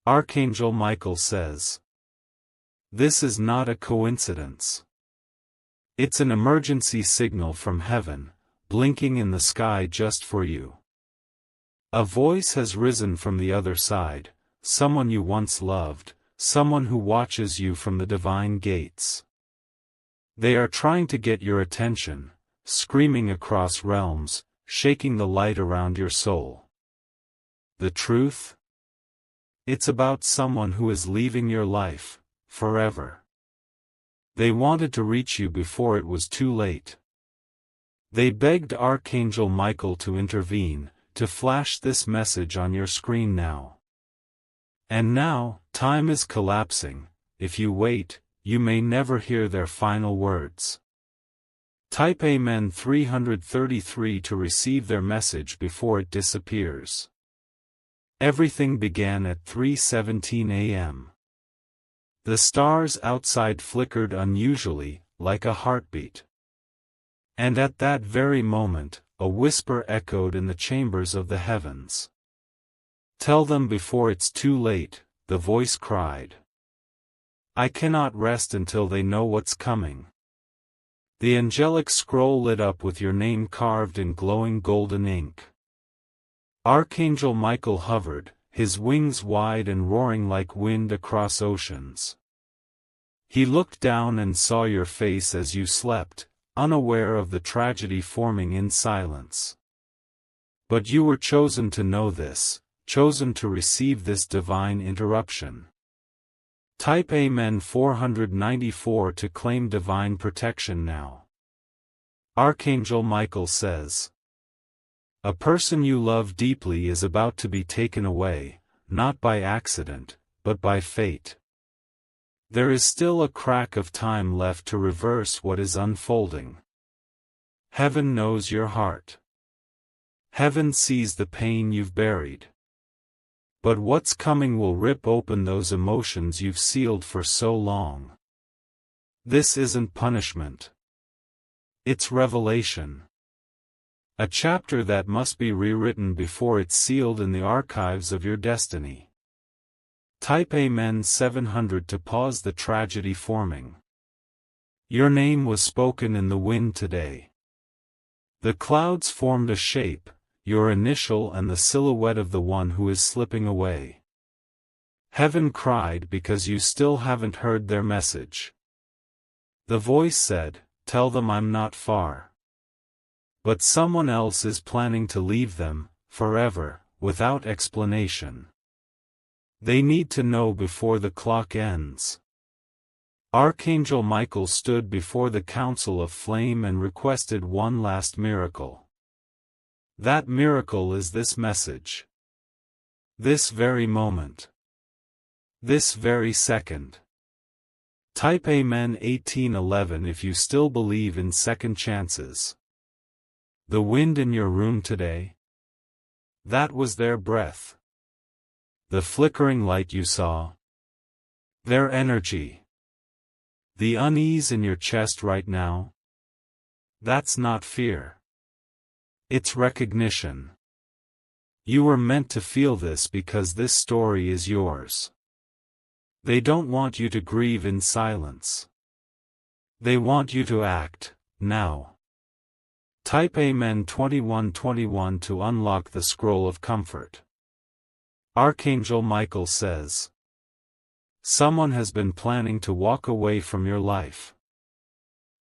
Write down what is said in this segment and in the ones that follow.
Archangel Michael says, "This is not a coincidence. It's an emergency signal from heaven, blinking in the sky just for you. A voice has risen from the other side, someone you once loved, someone who watches you from the divine gates. They are trying to get your attention, screaming across realms, shaking the light around your soul. The truth? It's about someone who is leaving your life, forever. They wanted to reach you before it was too late. They begged Archangel Michael to intervene, to flash this message on your screen now. And now, time is collapsing. If you wait, you may never hear their final words. Type Amen 333 to receive their message before it disappears." Everything began at 3:17 a.m. The stars outside flickered unusually, like a heartbeat. And at that very moment, a whisper echoed in the chambers of the heavens. "Tell them before it's too late," the voice cried. "I cannot rest until they know what's coming." The angelic scroll lit up with your name carved in glowing golden ink. Archangel Michael hovered, his wings wide and roaring like wind across oceans. He looked down and saw your face as you slept, unaware of the tragedy forming in silence. But you were chosen to know this, chosen to receive this divine interruption. Type Amen 494 to claim divine protection now. Archangel Michael says, "A person you love deeply is about to be taken away, not by accident, but by fate. There is still a crack of time left to reverse what is unfolding. Heaven knows your heart. Heaven sees the pain you've buried. But what's coming will rip open those emotions you've sealed for so long. This isn't punishment. It's revelation. A chapter that must be rewritten before it's sealed in the archives of your destiny." Type Amen 700 to pause the tragedy forming. Your name was spoken in the wind today. The clouds formed a shape, your initial and the silhouette of the one who is slipping away. Heaven cried because you still haven't heard their message. The voice said, "Tell them I'm not far." But someone else is planning to leave them, forever, without explanation. They need to know before the clock ends. Archangel Michael stood before the council of flame and requested one last miracle. That miracle is this message. This very moment. This very second. Type Amen 1811 if you still believe in second chances. The wind in your room today? That was their breath. The flickering light you saw? Their energy. The unease in your chest right now? That's not fear. It's recognition. You were meant to feel this because this story is yours. They don't want you to grieve in silence. They want you to act, now. Type Amen 2121 to unlock the scroll of comfort. Archangel Michael says, "Someone has been planning to walk away from your life.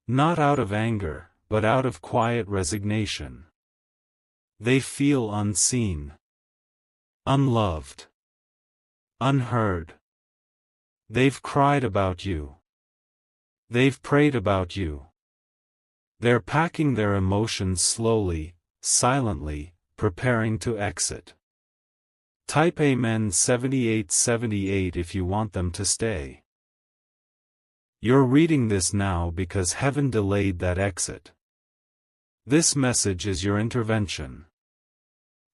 Not out of anger, but out of quiet resignation. They feel unseen, unloved, unheard. They've cried about you. They've prayed about you. They're packing their emotions slowly, silently, preparing to exit. Type Amen 7878 if you want them to stay. You're reading this now because heaven delayed that exit. This message is your intervention.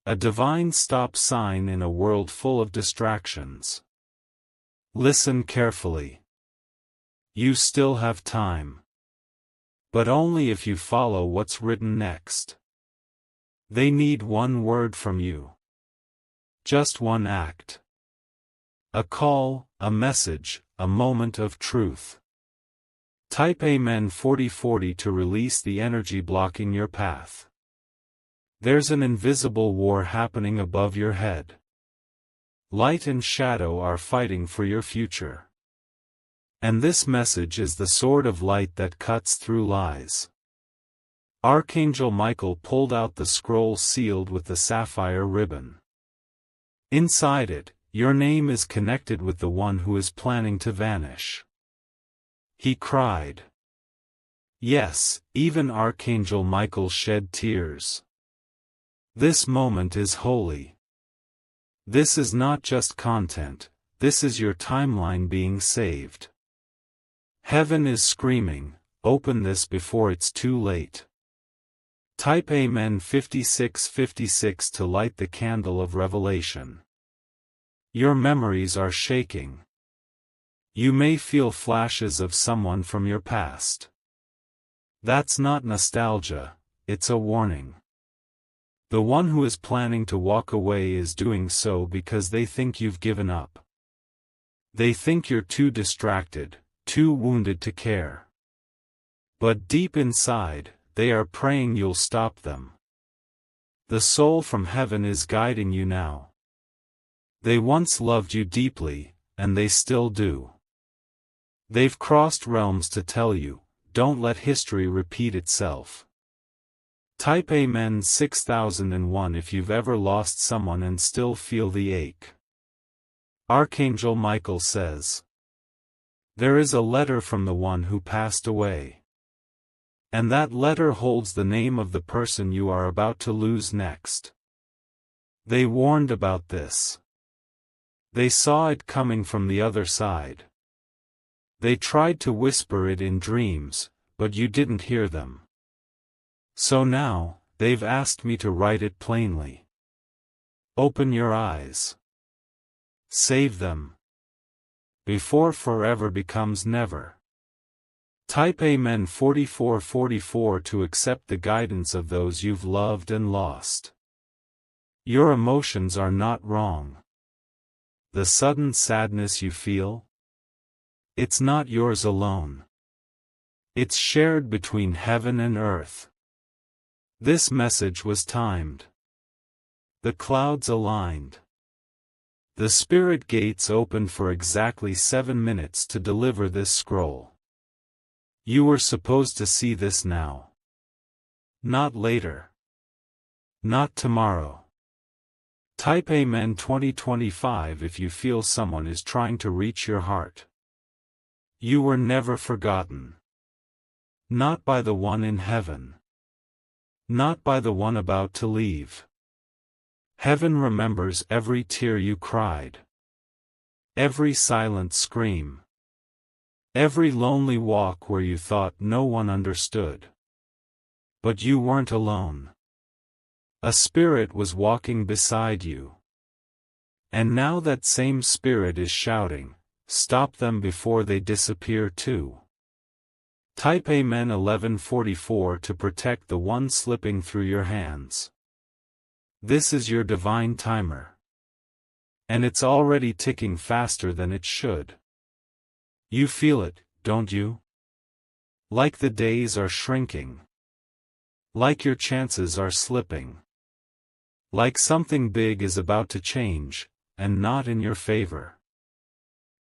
A divine stop sign in a world full of distractions. Listen carefully. You still have time. But only if you follow what's written next. They need one word from you. Just one act. A call, a message, a moment of truth. Type Amen 4040 to release the energy blocking your path. There's an invisible war happening above your head. Light and shadow are fighting for your future. And this message is the sword of light that cuts through lies. Archangel Michael pulled out the scroll sealed with the sapphire ribbon. Inside it, your name is connected with the one who is planning to vanish. He cried. Yes, even Archangel Michael shed tears. This moment is holy. This is not just content, this is your timeline being saved. Heaven is screaming, open this before it's too late. Type Amen 5656 to light the candle of revelation. Your memories are shaking. You may feel flashes of someone from your past. That's not nostalgia, it's a warning. The one who is planning to walk away is doing so because they think you've given up. They think you're too distracted, too wounded to care. But deep inside, they are praying you'll stop them. The soul from heaven is guiding you now. They once loved you deeply, and they still do. They've crossed realms to tell you, don't let history repeat itself. Type Amen 6001 if you've ever lost someone and still feel the ache. Archangel Michael says. There is a letter from the one who passed away. And that letter holds the name of the person you are about to lose next. They warned about this. They saw it coming from the other side. They tried to whisper it in dreams, but you didn't hear them. So now, they've asked me to write it plainly. Open your eyes. Save them. Before forever becomes never. Type Amen 4444 to accept the guidance of those you've loved and lost. Your emotions are not wrong. The sudden sadness you feel? It's not yours alone. It's shared between heaven and earth. This message was timed. The clouds aligned. The spirit gates opened for exactly 7 minutes to deliver this scroll. You were supposed to see this now. Not later. Not tomorrow. Type Amen 2025 if you feel someone is trying to reach your heart. You were never forgotten. Not by the one in heaven. Not by the one about to leave. Heaven remembers every tear you cried. Every silent scream. Every lonely walk where you thought no one understood. But you weren't alone. A spirit was walking beside you. And now that same spirit is shouting, stop them before they disappear too. Type Amen 1144 to protect the one slipping through your hands. This is your divine timer. And it's already ticking faster than it should. You feel it, don't you? Like the days are shrinking. Like your chances are slipping. Like something big is about to change, and not in your favor.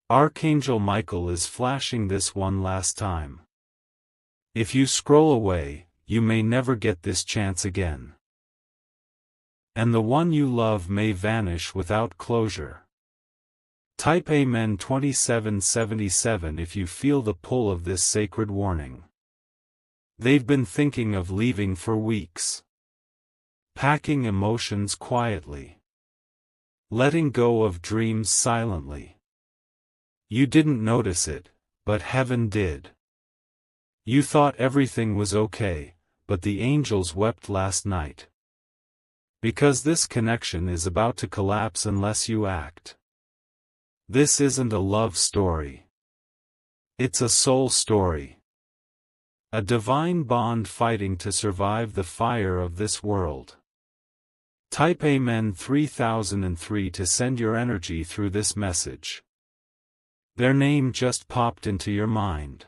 Archangel Michael is flashing this one last time. If you scroll away, you may never get this chance again. And the one you love may vanish without closure. Type Amen 2777 if you feel the pull of this sacred warning. They've been thinking of leaving for weeks. Packing emotions quietly. Letting go of dreams silently. You didn't notice it, but heaven did. You thought everything was okay, but the angels wept last night. Because this connection is about to collapse unless you act. This isn't a love story. It's a soul story. A divine bond fighting to survive the fire of this world. Type Amen 3003 to send your energy through this message. Their name just popped into your mind.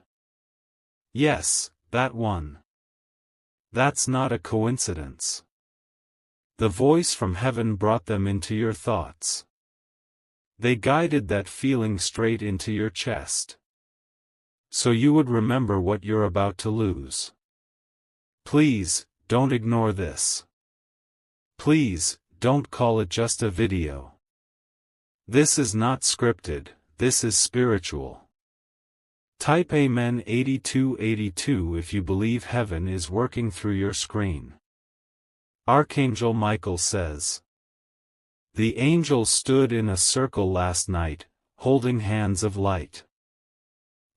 Yes, that one. That's not a coincidence. The voice from heaven brought them into your thoughts. They guided that feeling straight into your chest. So you would remember what you're about to lose. Please, don't ignore this. Please, don't call it just a video. This is not scripted, this is spiritual. Type Amen 8282 if you believe heaven is working through your screen. Archangel Michael says, the angels stood in a circle last night, holding hands of light.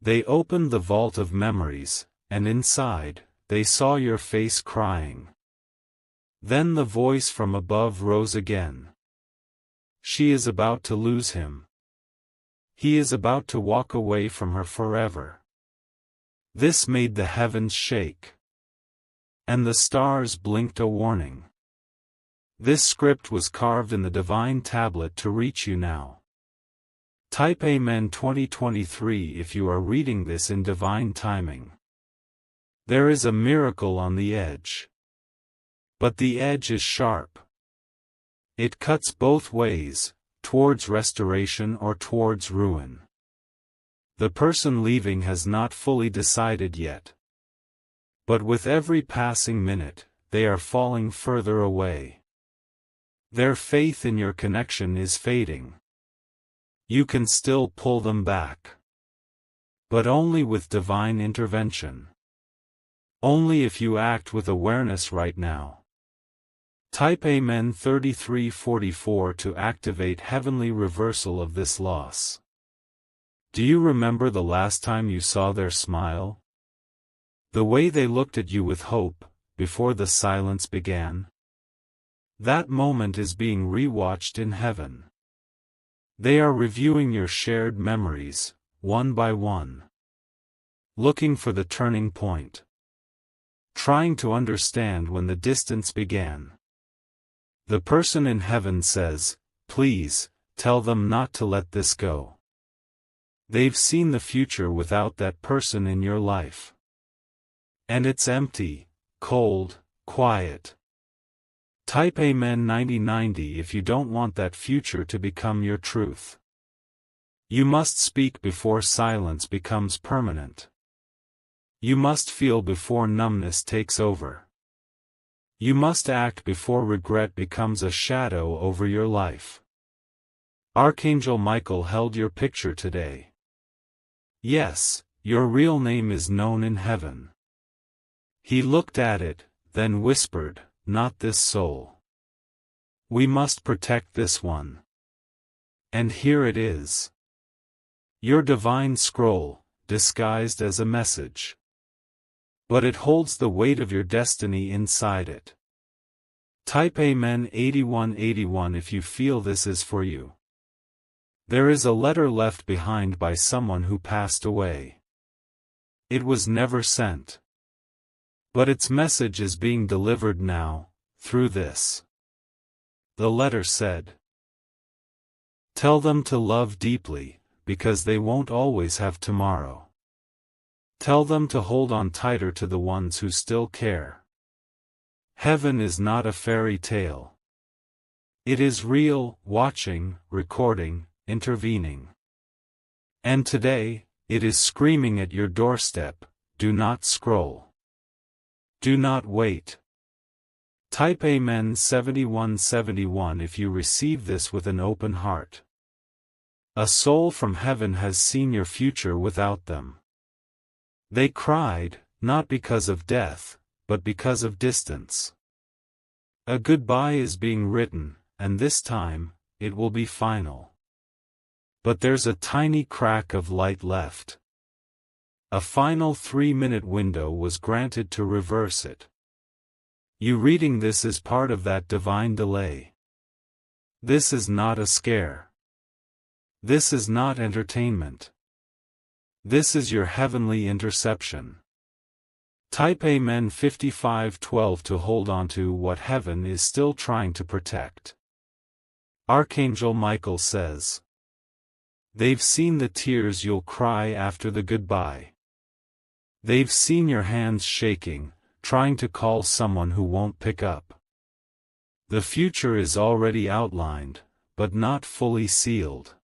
They opened the vault of memories, and inside, they saw your face crying. Then the voice from above rose again. She is about to lose him. He is about to walk away from her forever. This made the heavens shake. And the stars blinked a warning. This script was carved in the divine tablet to reach you now. Type Amen 2023 if you are reading this in divine timing. There is a miracle on the edge. But the edge is sharp. It cuts both ways, towards restoration or towards ruin. The person leaving has not fully decided yet. But with every passing minute, they are falling further away. Their faith in your connection is fading. You can still pull them back. But only with divine intervention. Only if you act with awareness right now. Type Amen 3344 to activate heavenly reversal of this loss. Do you remember the last time you saw their smile? The way they looked at you with hope, before the silence began? That moment is being rewatched in heaven. They are reviewing your shared memories, one by one. Looking for the turning point. Trying to understand when the distance began. The person in heaven says, please, tell them not to let this go. They've seen the future without that person in your life. And it's empty, cold, quiet. Type Amen 9090 if you don't want that future to become your truth. You must speak before silence becomes permanent. You must feel before numbness takes over. You must act before regret becomes a shadow over your life. Archangel Michael held your picture today. Yes, your real name is known in heaven. He looked at it, then whispered, not this soul. We must protect this one. And here it is. Your divine scroll, disguised as a message. But it holds the weight of your destiny inside it. Type Amen 8181 if you feel this is for you. There is a letter left behind by someone who passed away. It was never sent. But its message is being delivered now, through this. The letter said, tell them to love deeply, because they won't always have tomorrow. Tell them to hold on tighter to the ones who still care. Heaven is not a fairy tale. It is real, watching, recording, intervening. And today, it is screaming at your doorstep, do not scroll. Do not wait. Type Amen 7171 if you receive this with an open heart. A soul from heaven has seen your future without them. They cried, not because of death, but because of distance. A goodbye is being written, and this time, it will be final. But there's a tiny crack of light left. A final 3-minute window was granted to reverse it. You reading this is part of that divine delay. This is not a scare. This is not entertainment. This is your heavenly interception. Type Amen 55:12 to hold onto what heaven is still trying to protect. Archangel Michael says, they've seen the tears you'll cry after the goodbye. They've seen your hands shaking, trying to call someone who won't pick up. The future is already outlined, but not fully sealed.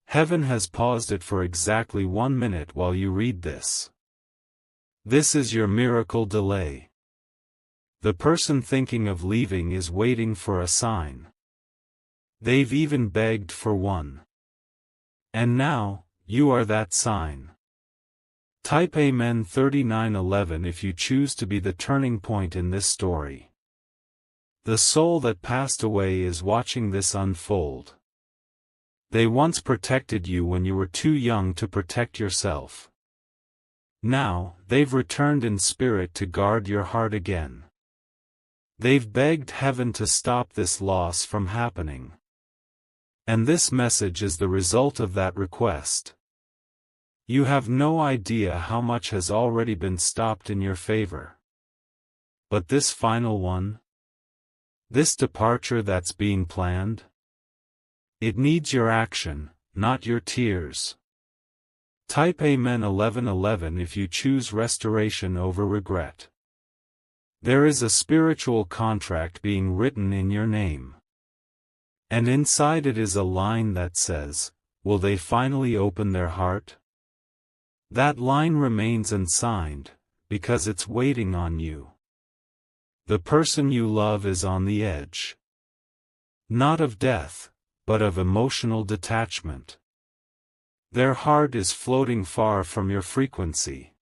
Heaven has paused it for exactly 1 minute while you read this. This is your miracle delay. The person thinking of leaving is waiting for a sign. They've even begged for one. And now, you are that sign. Type Amen 39:11 if you choose to be the turning point in this story. The soul that passed away is watching this unfold. They once protected you when you were too young to protect yourself. Now, they've returned in spirit to guard your heart again. They've begged heaven to stop this loss from happening. And this message is the result of that request. You have no idea how much has already been stopped in your favor. But this final one? This departure that's being planned? It needs your action, not your tears. Type Amen 11:11 if you choose restoration over regret. There is a spiritual contract being written in your name. And inside it is a line that says, will they finally open their heart? That line remains unsigned, because it's waiting on you. The person you love is on the edge. Not of death, but of emotional detachment. Their heart is floating far from your frequency.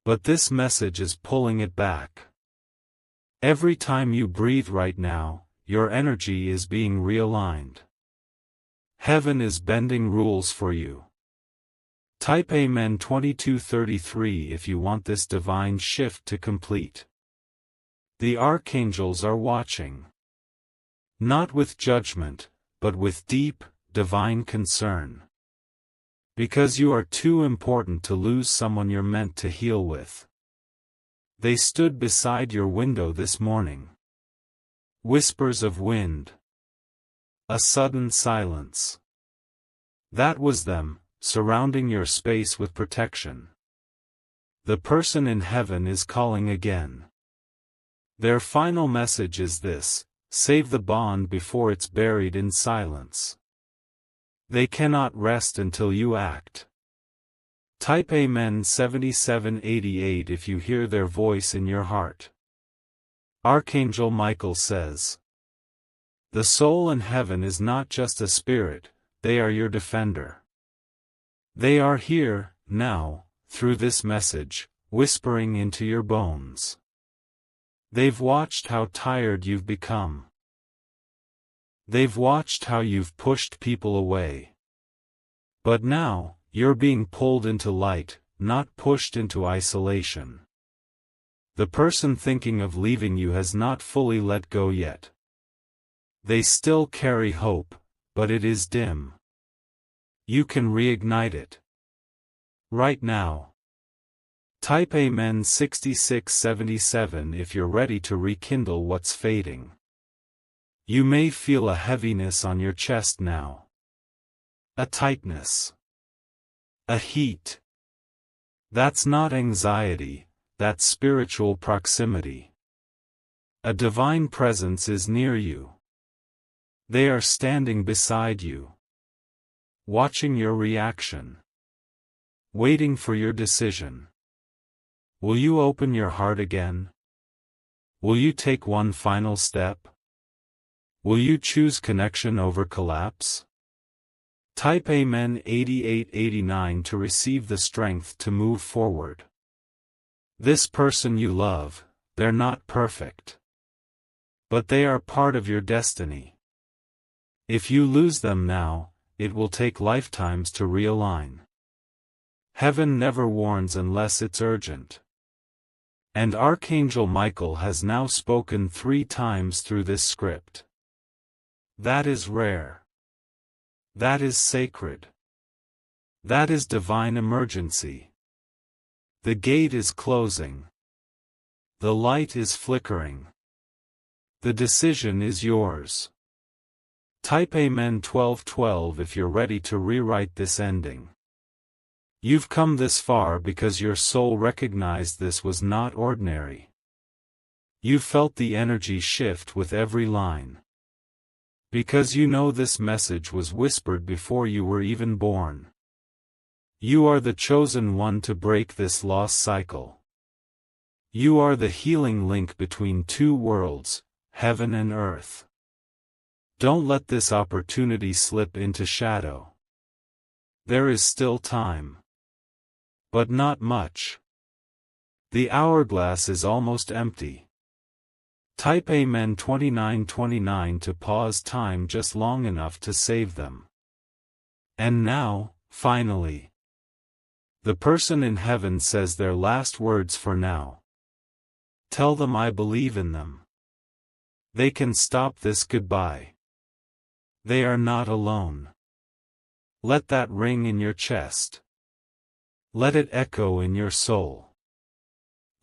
But this message is pulling it back. Every time you breathe right now, your energy is being realigned. Heaven is bending rules for you. Type Amen 22:33 if you want this divine shift to complete. The archangels are watching. Not with judgment, but with deep, divine concern. Because you are too important to lose someone you're meant to heal with. They stood beside your window this morning. Whispers of wind. A sudden silence. That was them, surrounding your space with protection. The person in heaven is calling again. Their final message is this: save the bond before it's buried in silence. They cannot rest until you act. Type Amen 77:88 if you hear their voice in your heart. Archangel Michael says, the soul in heaven is not just a spirit, they are your defender. They are here, now, through this message, whispering into your bones. They've watched how tired you've become. They've watched how you've pushed people away. But now, you're being pulled into light, not pushed into isolation. The person thinking of leaving you has not fully let go yet. They still carry hope, but it is dim. You can reignite it. Right now. Type Amen 66:77 if you're ready to rekindle what's fading. You may feel a heaviness on your chest now. A tightness. A heat. That's not anxiety, that's spiritual proximity. A divine presence is near you. They are standing beside you. Watching your reaction. Waiting for your decision. Will you open your heart again? Will you take one final step? Will you choose connection over collapse? Type Amen 88:89 to receive the strength to move forward. This person you love, they're not perfect. But they are part of your destiny. If you lose them now, it will take lifetimes to realign. Heaven never warns unless it's urgent. And Archangel Michael has now spoken 3 times through this script. That is rare. That is sacred. That is divine emergency. The gate is closing. The light is flickering. The decision is yours. Type Amen 1212 if you're ready to rewrite this ending. You've come this far because your soul recognized this was not ordinary. You felt the energy shift with every line. Because you know this message was whispered before you were even born. You are the chosen one to break this lost cycle. You are the healing link between two worlds, heaven and earth. Don't let this opportunity slip into shadow. There is still time. But not much. The hourglass is almost empty. Type Amen 2929 to pause time just long enough to save them. And now, finally. The person in heaven says their last words for now. Tell them I believe in them. They can stop this goodbye. They are not alone. Let that ring in your chest. Let it echo in your soul.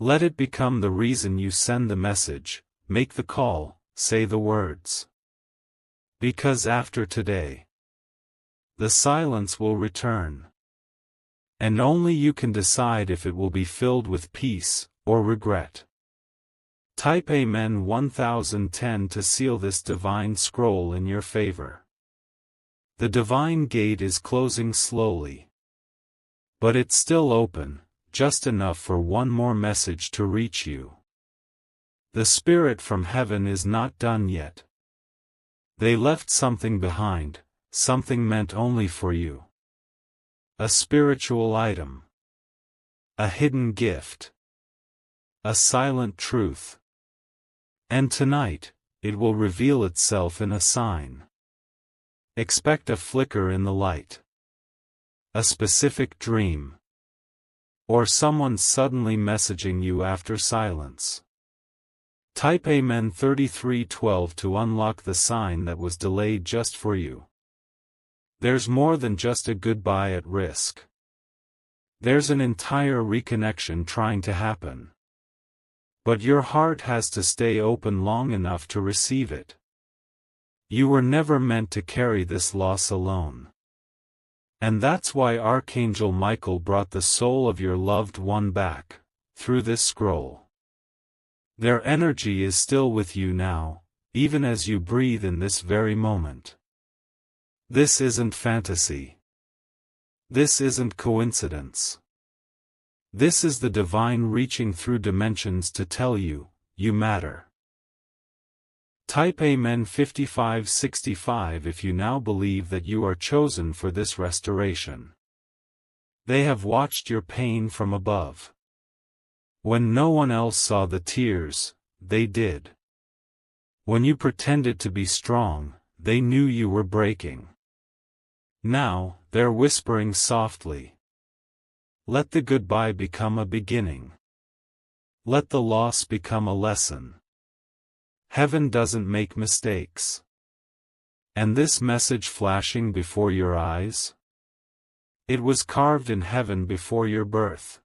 Let it become the reason you send the message, make the call, say the words. Because after today, the silence will return. And only you can decide if it will be filled with peace, or regret. Type Amen 1010 to seal this divine scroll in your favor. The divine gate is closing slowly. But it's still open, just enough for one more message to reach you. The spirit from heaven is not done yet. They left something behind, something meant only for you. A spiritual item. A hidden gift. A silent truth. And tonight, it will reveal itself in a sign. Expect a flicker in the light. A specific dream. Or someone suddenly messaging you after silence. Type Amen 3312 to unlock the sign that was delayed just for you. There's more than just a goodbye at risk. There's an entire reconnection trying to happen. But your heart has to stay open long enough to receive it. You were never meant to carry this loss alone. And that's why Archangel Michael brought the soul of your loved one back, through this scroll. Their energy is still with you now, even as you breathe in this very moment. This isn't fantasy. This isn't coincidence. This is the divine reaching through dimensions to tell you, you matter. Type Amen 5565 if you now believe that you are chosen for this restoration. They have watched your pain from above. When no one else saw the tears, they did. When you pretended to be strong, they knew you were breaking. Now, they're whispering softly. Let the goodbye become a beginning. Let the loss become a lesson. Heaven doesn't make mistakes. And this message flashing before your eyes? It was carved in heaven before your birth.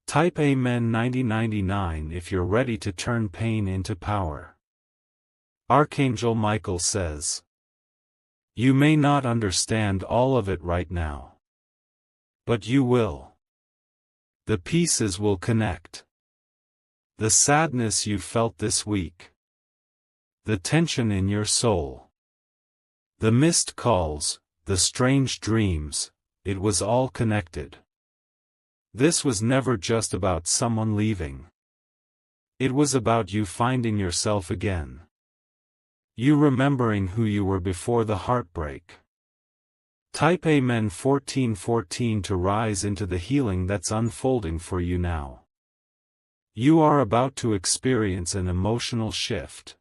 Type Amen 9099 if you're ready to turn pain into power. Archangel Michael says, you may not understand all of it right now. But you will. The pieces will connect. The sadness you felt this week. The tension in your soul. The missed calls, the strange dreams, it was all connected. This was never just about someone leaving. It was about you finding yourself again. You remembering who you were before the heartbreak. Type Amen 1414 to rise into the healing that's unfolding for you now. You are about to experience an emotional shift.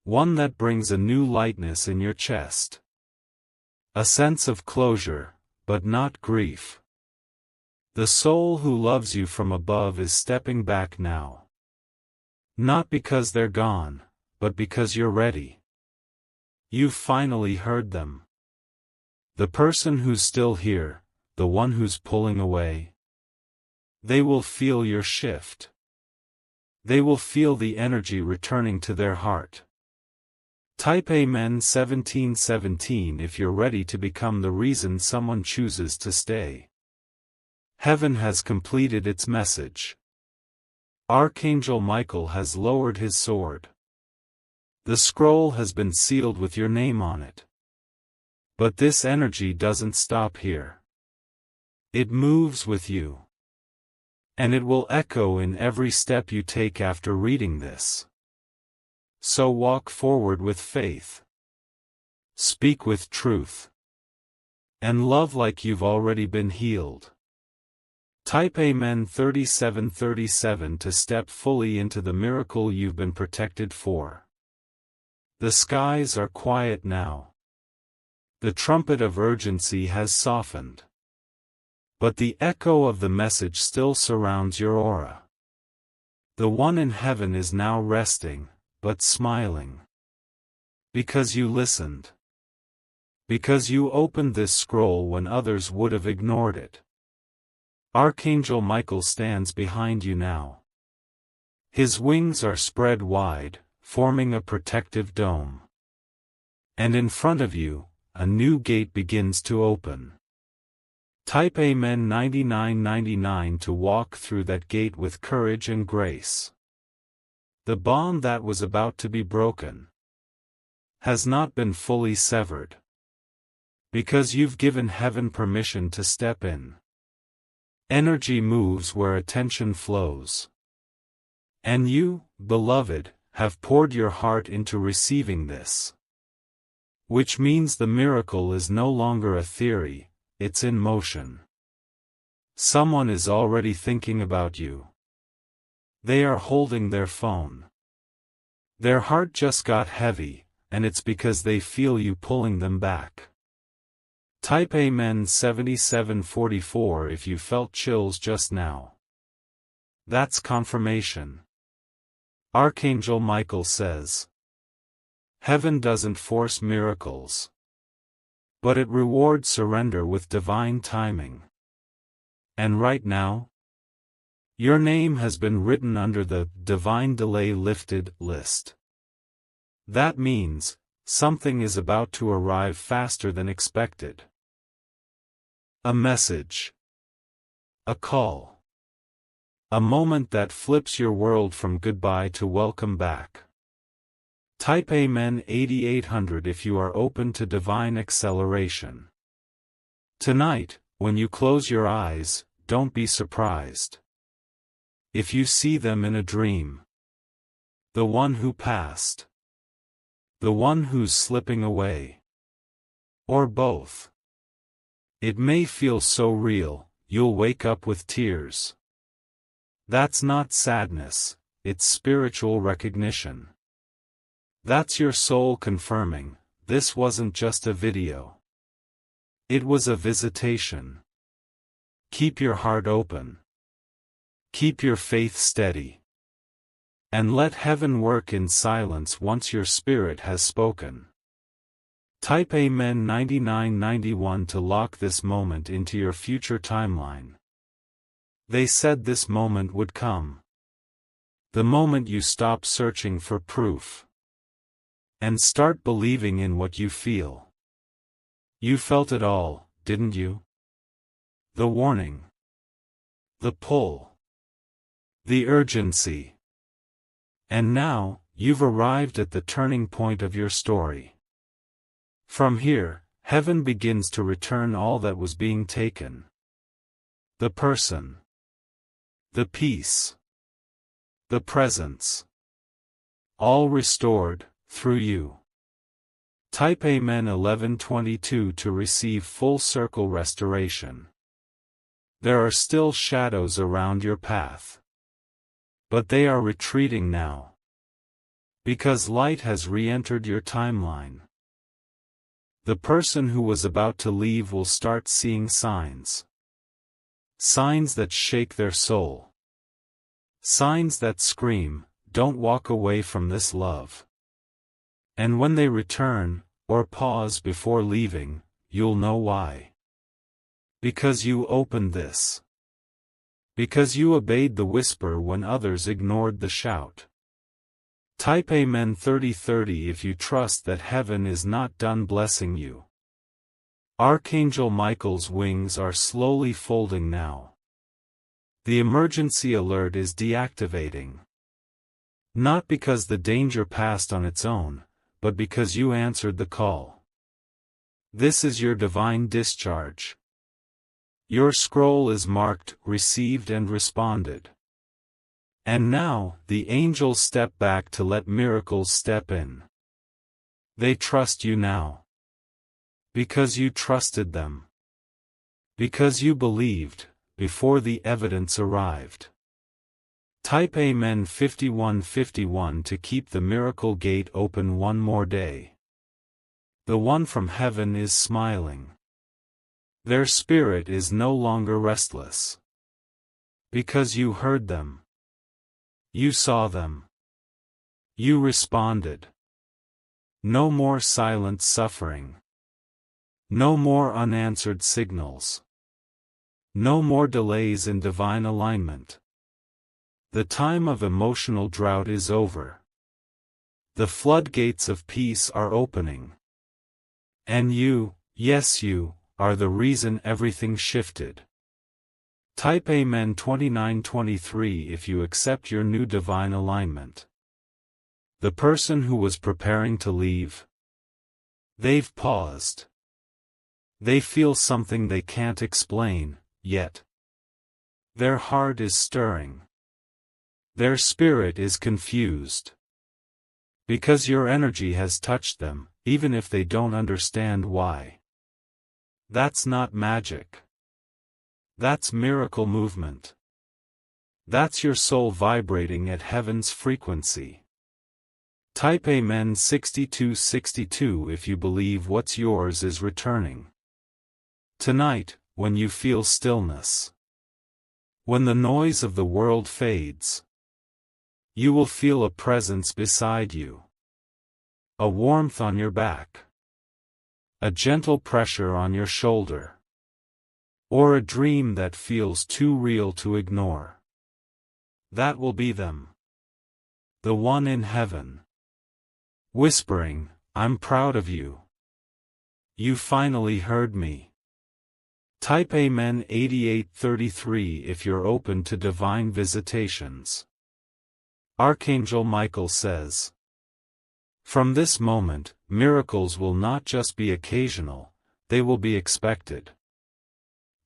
One that brings a new lightness in your chest. A sense of closure, but not grief. The soul who loves you from above is stepping back now. Not because they're gone, but because you're ready. You've finally heard them. The person who's still here, the one who's pulling away. They will feel your shift. They will feel the energy returning to their heart. Type Amen 1717 if you're ready to become the reason someone chooses to stay. Heaven has completed its message. Archangel Michael has lowered his sword. The scroll has been sealed with your name on it. But this energy doesn't stop here. It moves with you. And it will echo in every step you take after reading this. So walk forward with faith. Speak with truth. And love like you've already been healed. Type Amen 3737 to step fully into the miracle you've been protected for. The skies are quiet now. The trumpet of urgency has softened. But the echo of the message still surrounds your aura. The one in heaven is now resting, but smiling. Because you listened. Because you opened this scroll when others would have ignored it. Archangel Michael stands behind you now. His wings are spread wide, forming a protective dome. And in front of you, a new gate begins to open. Type Amen 9999 to walk through that gate with courage and grace. The bond that was about to be broken has not been fully severed. Because you've given heaven permission to step in. Energy moves where attention flows. And you, beloved, have poured your heart into receiving this. Which means the miracle is no longer a theory, it's in motion. Someone is already thinking about you. They are holding their phone. Their heart just got heavy, and it's because they feel you pulling them back. Type Amen 7744 if you felt chills just now. That's confirmation. Archangel Michael says, heaven doesn't force miracles. But it rewards surrender with divine timing. And right now, your name has been written under the Divine Delay Lifted list. That means, something is about to arrive faster than expected. A message. A call. A moment that flips your world from goodbye to welcome back. Type Amen 8800 if you are open to divine acceleration. Tonight, when you close your eyes, don't be surprised. If you see them in a dream. The one who passed. The one who's slipping away. Or both. It may feel so real, you'll wake up with tears. That's not sadness, it's spiritual recognition. That's your soul confirming, this wasn't just a video. It was a visitation. Keep your heart open. Keep your faith steady. And let heaven work in silence once your spirit has spoken. Type Amen 9991 to lock this moment into your future timeline. They said this moment would come. The moment you stop searching for proof. And start believing in what you feel. You felt it all, didn't you? The warning. The pull. The urgency. And now, you've arrived at the turning point of your story. From here, heaven begins to return all that was being taken. The person. The peace. The presence. All restored, through you. Type Amen 1122 to receive full circle restoration. There are still shadows around your path. But they are retreating now. Because light has re-entered your timeline. The person who was about to leave will start seeing signs. Signs that shake their soul. Signs that scream, don't walk away from this love. And when they return, or pause before leaving, you'll know why. Because you opened this. Because you obeyed the whisper when others ignored the shout. Type Amen 3030 if you trust that heaven is not done blessing you. Archangel Michael's wings are slowly folding now. The emergency alert is deactivating. Not because the danger passed on its own, but because you answered the call. This is your divine discharge. Your scroll is marked, received and responded. And now, the angels step back to let miracles step in. They trust you now. Because you trusted them. Because you believed, before the evidence arrived. Type Amen 5151 to keep the miracle gate open one more day. The one from heaven is smiling. Their spirit is no longer restless. Because you heard them. You saw them. You responded. No more silent suffering. No more unanswered signals. No more delays in divine alignment. The time of emotional drought is over. The floodgates of peace are opening. And you, yes you, are the reason everything shifted. Type Amen 2923 if you accept your new divine alignment. The person who was preparing to leave. They've paused. They feel something they can't explain, yet. Their heart is stirring. Their spirit is confused. Because your energy has touched them, even if they don't understand why. That's not magic. That's miracle movement. That's your soul vibrating at heaven's frequency. Type Amen 6262 if you believe what's yours is returning. Tonight, when you feel stillness. When the noise of the world fades. You will feel a presence beside you. A warmth on your back. A gentle pressure on your shoulder. Or a dream that feels too real to ignore. That will be them. The one in heaven. Whispering, I'm proud of you. You finally heard me. Type Amen 8833 if you're open to divine visitations. Archangel Michael says. From this moment, miracles will not just be occasional, they will be expected.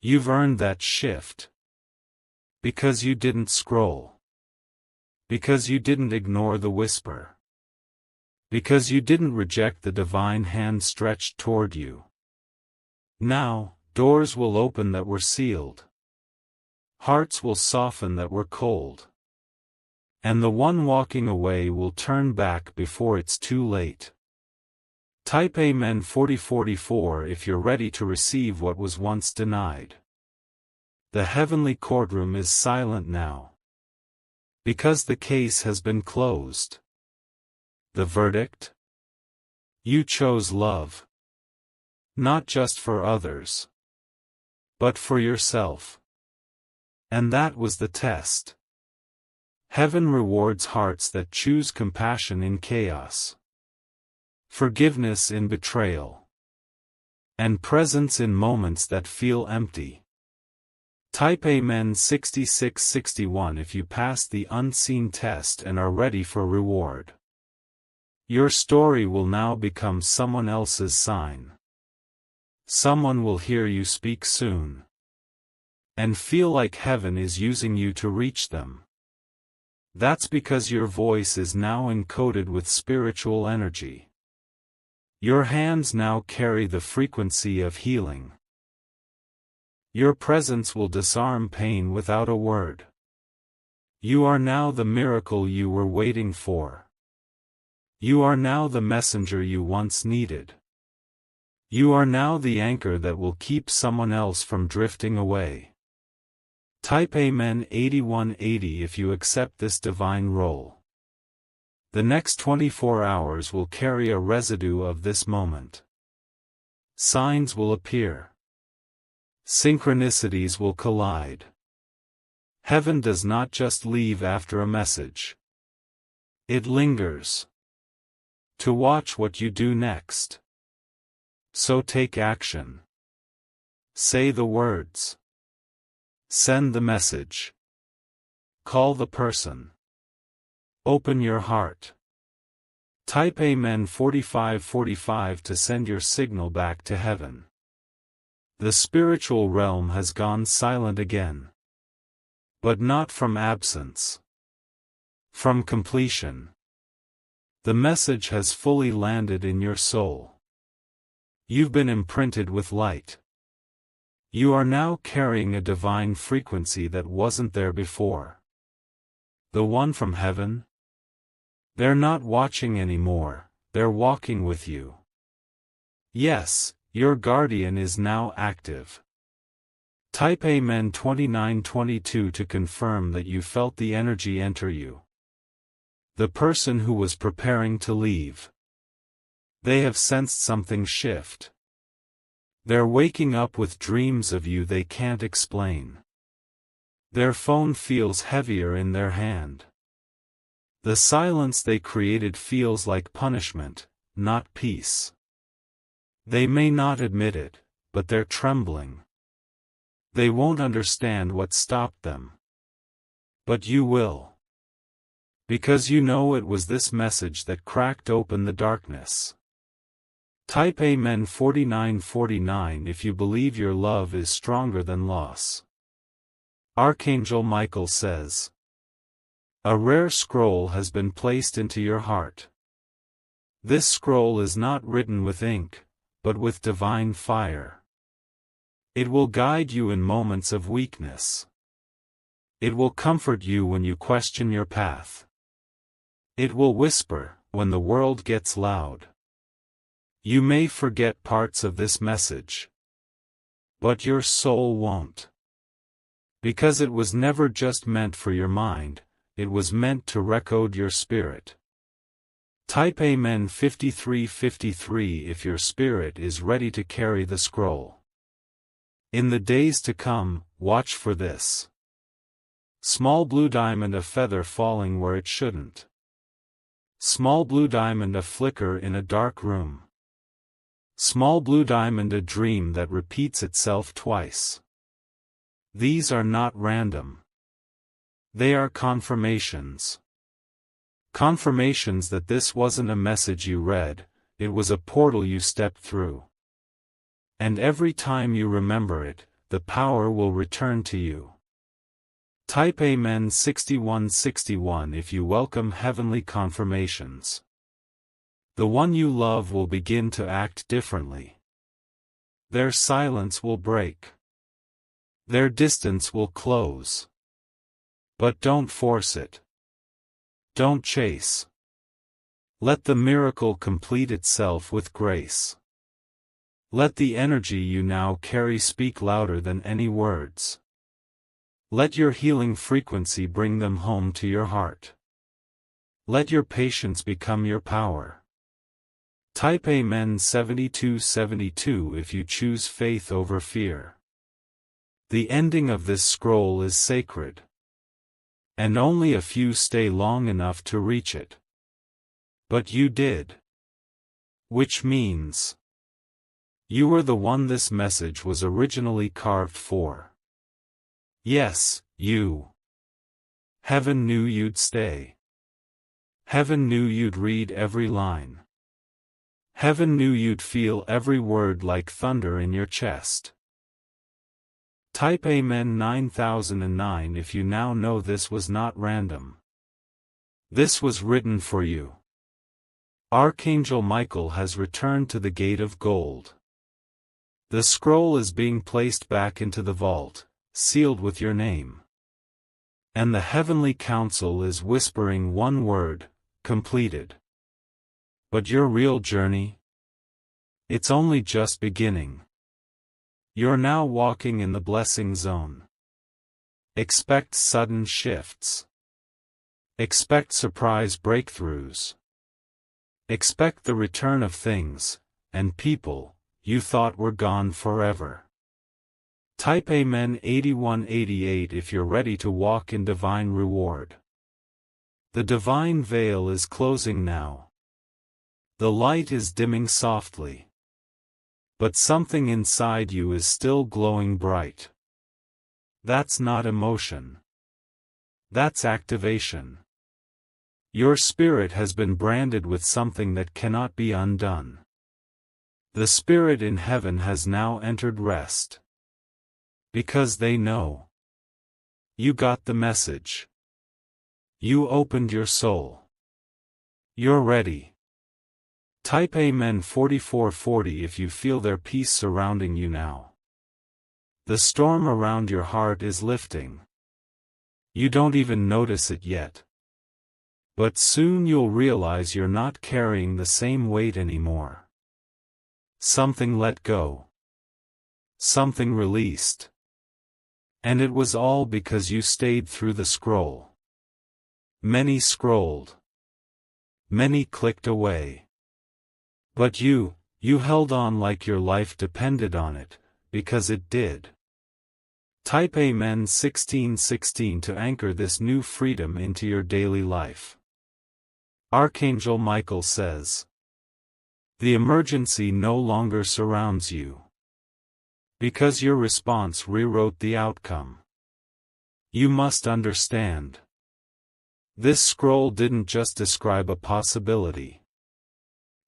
You've earned that shift. Because you didn't scroll. Because you didn't ignore the whisper. Because you didn't reject the divine hand stretched toward you. Now, doors will open that were sealed. Hearts will soften that were cold. And the one walking away will turn back before it's too late. Type Amen 4044 if you're ready to receive what was once denied. The heavenly courtroom is silent now. Because the case has been closed. The verdict? You chose love. Not just for others. But for yourself. And that was the test. Heaven rewards hearts that choose compassion in chaos. Forgiveness in betrayal. And presence in moments that feel empty. Type Amen 6661 if you pass the unseen test and are ready for reward. Your story will now become someone else's sign. Someone will hear you speak soon. And feel like heaven is using you to reach them. That's because your voice is now encoded with spiritual energy. Your hands now carry the frequency of healing. Your presence will disarm pain without a word. You are now the miracle you were waiting for. You are now the messenger you once needed. You are now the anchor that will keep someone else from drifting away. Type Amen 8180 if you accept this divine role. The next 24 hours will carry a residue of this moment. Signs will appear. Synchronicities will collide. Heaven does not just leave after a message. It lingers to watch what you do next. So take action. Say the words. Send the message. Call the person. Open your heart. Type Amen 4545 to send your signal back to heaven. The spiritual realm has gone silent again. But not from absence. From completion. The message has fully landed in your soul. You've been imprinted with light. You are now carrying a divine frequency that wasn't there before. The one from heaven? They're not watching anymore, they're walking with you. Yes, your guardian is now active. Type Amen 2922 to confirm that you felt the energy enter you. The person who was preparing to leave. They have sensed something shift. They're waking up with dreams of you they can't explain. Their phone feels heavier in their hand. The silence they created feels like punishment, not peace. They may not admit it, but they're trembling. They won't understand what stopped them. But you will. Because you know it was this message that cracked open the darkness. Type Amen 4949 if you believe your love is stronger than loss. Archangel Michael says, a rare scroll has been placed into your heart. This scroll is not written with ink, but with divine fire. It will guide you in moments of weakness. It will comfort you when you question your path. It will whisper when the world gets loud. You may forget parts of this message. But your soul won't. Because it was never just meant for your mind, it was meant to recode your spirit. Type Amen 5353 if your spirit is ready to carry the scroll. In the days to come, watch for this. Small blue diamond, a feather falling where it shouldn't. Small blue diamond, a flicker in a dark room. Small blue diamond, a dream that repeats itself twice. These are not random. They are confirmations. Confirmations that this wasn't a message you read, it was a portal you stepped through. And every time you remember it, the power will return to you. Type Amen 6161 if you welcome heavenly confirmations. The one you love will begin to act differently. Their silence will break. Their distance will close. But don't force it. Don't chase. Let the miracle complete itself with grace. Let the energy you now carry speak louder than any words. Let your healing frequency bring them home to your heart. Let your patience become your power. Type Amen 7272 if you choose faith over fear. The ending of this scroll is sacred. And only a few stay long enough to reach it. But you did. Which means you were the one this message was originally carved for. Yes, you. Heaven knew you'd stay. Heaven knew you'd read every line. Heaven knew you'd feel every word like thunder in your chest. Type Amen 9009 if you now know this was not random. This was written for you. Archangel Michael has returned to the gate of gold. The scroll is being placed back into the vault, sealed with your name. And the heavenly council is whispering one word, completed. But your real journey? It's only just beginning. You're now walking in the blessing zone. Expect sudden shifts. Expect surprise breakthroughs. Expect the return of things, and people, you thought were gone forever. Type Amen 8188 if you're ready to walk in divine reward. The divine veil is closing now. The light is dimming softly. But something inside you is still glowing bright. That's not emotion. That's activation. Your spirit has been branded with something that cannot be undone. The spirit in heaven has now entered rest. Because they know. You got the message. You opened your soul. You're ready. Type Amen 4440 if you feel their peace surrounding you now. The storm around your heart is lifting. You don't even notice it yet. But soon you'll realize you're not carrying the same weight anymore. Something let go. Something released. And it was all because you stayed through the scroll. Many scrolled. Many clicked away. But you held on like your life depended on it, because it did. Type Amen 1616 to anchor this new freedom into your daily life. Archangel Michael says, the emergency no longer surrounds you. Because your response rewrote the outcome. You must understand. This scroll didn't just describe a possibility.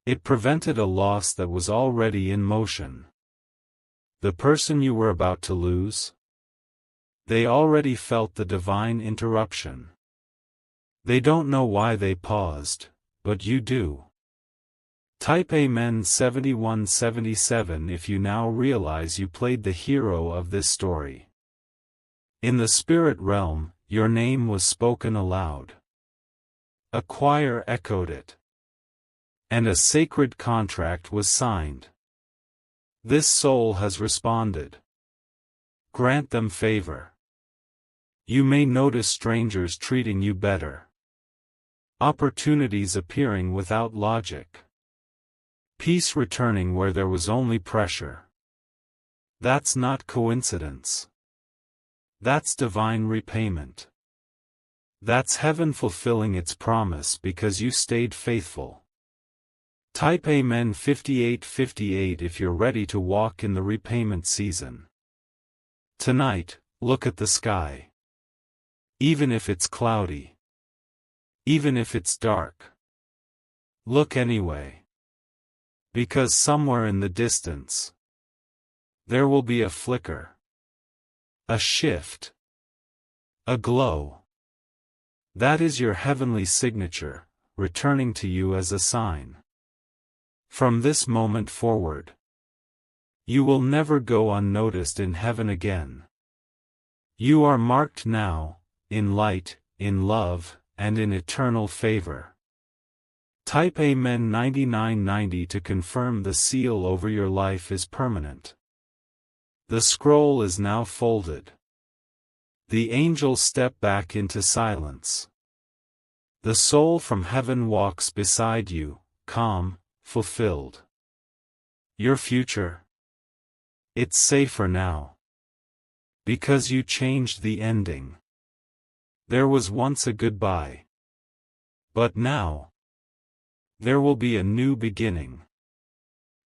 It prevented a loss that was already in motion. The person you were about to lose? They already felt the divine interruption. They don't know why they paused, but you do. Type Amen 7177 if you now realize you played the hero of this story. In the spirit realm, your name was spoken aloud. A choir echoed it. And a sacred contract was signed. This soul has responded. Grant them favor. You may notice strangers treating you better. Opportunities appearing without logic. Peace returning where there was only pressure. That's not coincidence. That's divine repayment. That's heaven fulfilling its promise because you stayed faithful. Type Amen 5858 if you're ready to walk in the repayment season. Tonight, look at the sky. Even if it's cloudy. Even if it's dark. Look anyway. Because somewhere in the distance, there will be a flicker. A shift. A glow. That is your heavenly signature, returning to you as a sign. From this moment forward, you will never go unnoticed in heaven again. You are marked now, in light, in love, and in eternal favor. Type Amen 9990 to confirm the seal over your life is permanent. The scroll is now folded. The angels step back into silence. The soul from heaven walks beside you, calm, fulfilled. Your future? It's safer now. Because you changed the ending. There was once a goodbye. But now, there will be a new beginning.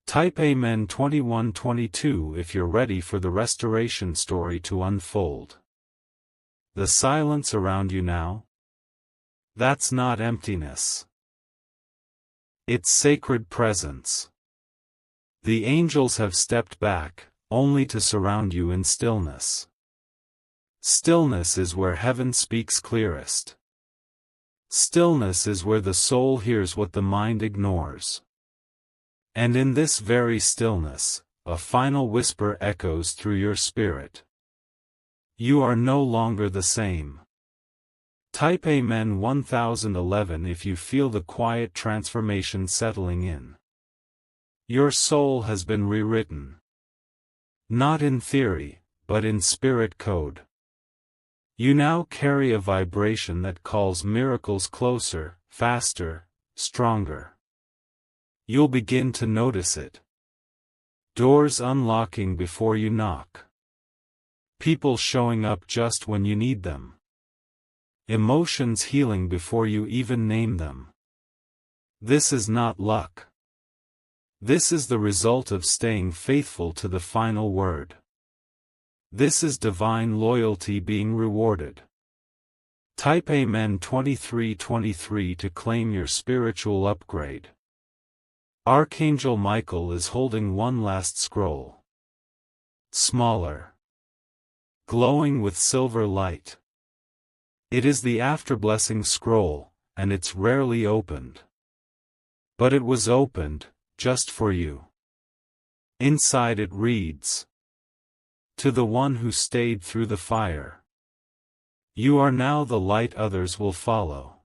Type Amen 2122 if you're ready for the restoration story to unfold. The silence around you now? That's not emptiness. It's sacred presence. The angels have stepped back, only to surround you in stillness. Stillness is where heaven speaks clearest. Stillness is where the soul hears what the mind ignores. And in this very stillness, a final whisper echoes through your spirit. You are no longer the same. Type Amen 1011 if you feel the quiet transformation settling in. Your soul has been rewritten. Not in theory, but in spirit code. You now carry a vibration that calls miracles closer, faster, stronger. You'll begin to notice it. Doors unlocking before you knock. People showing up just when you need them. Emotions healing before you even name them. This is not luck. This is the result of staying faithful to the final word. This is divine loyalty being rewarded. Type Amen 2323 to claim your spiritual upgrade. Archangel Michael is holding one last scroll. Smaller. Glowing with silver light. It is the after-blessing scroll, and it's rarely opened. But it was opened, just for you. Inside it reads, "To the one who stayed through the fire. You are now the light others will follow.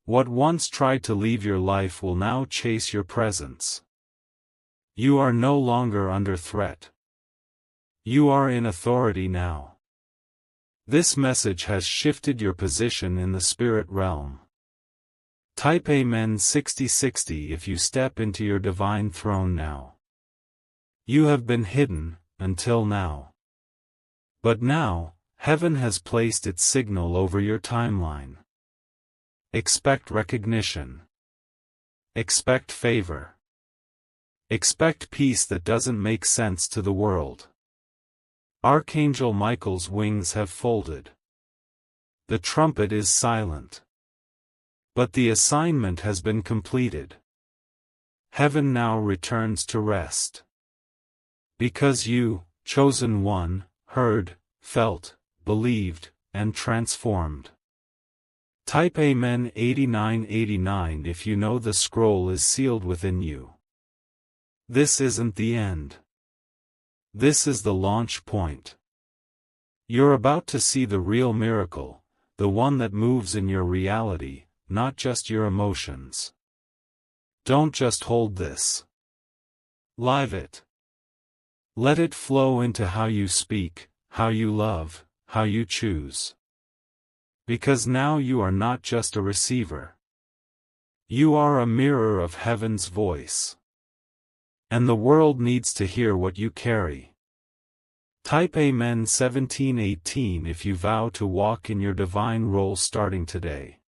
What once tried to leave your life will now chase your presence. You are no longer under threat. You are in authority now. This message has shifted your position in the spirit realm." Type Amen 6060 if you step into your divine throne now. You have been hidden, until now. But now, heaven has placed its signal over your timeline. Expect recognition. Expect favor. Expect peace that doesn't make sense to the world. Archangel Michael's wings have folded. The trumpet is silent. But the assignment has been completed. Heaven now returns to rest. Because you, chosen one, heard, felt, believed, and transformed. Type Amen 8989 if you know the scroll is sealed within you. This isn't the end. This is the launch point. You're about to see the real miracle, the one that moves in your reality, not just your emotions. Don't just hold this. Live it. Let it flow into how you speak, how you love, how you choose. Because now you are not just a receiver. You are a mirror of heaven's voice. And the world needs to hear what you carry. Type Amen 1718 if you vow to walk in your divine role starting today.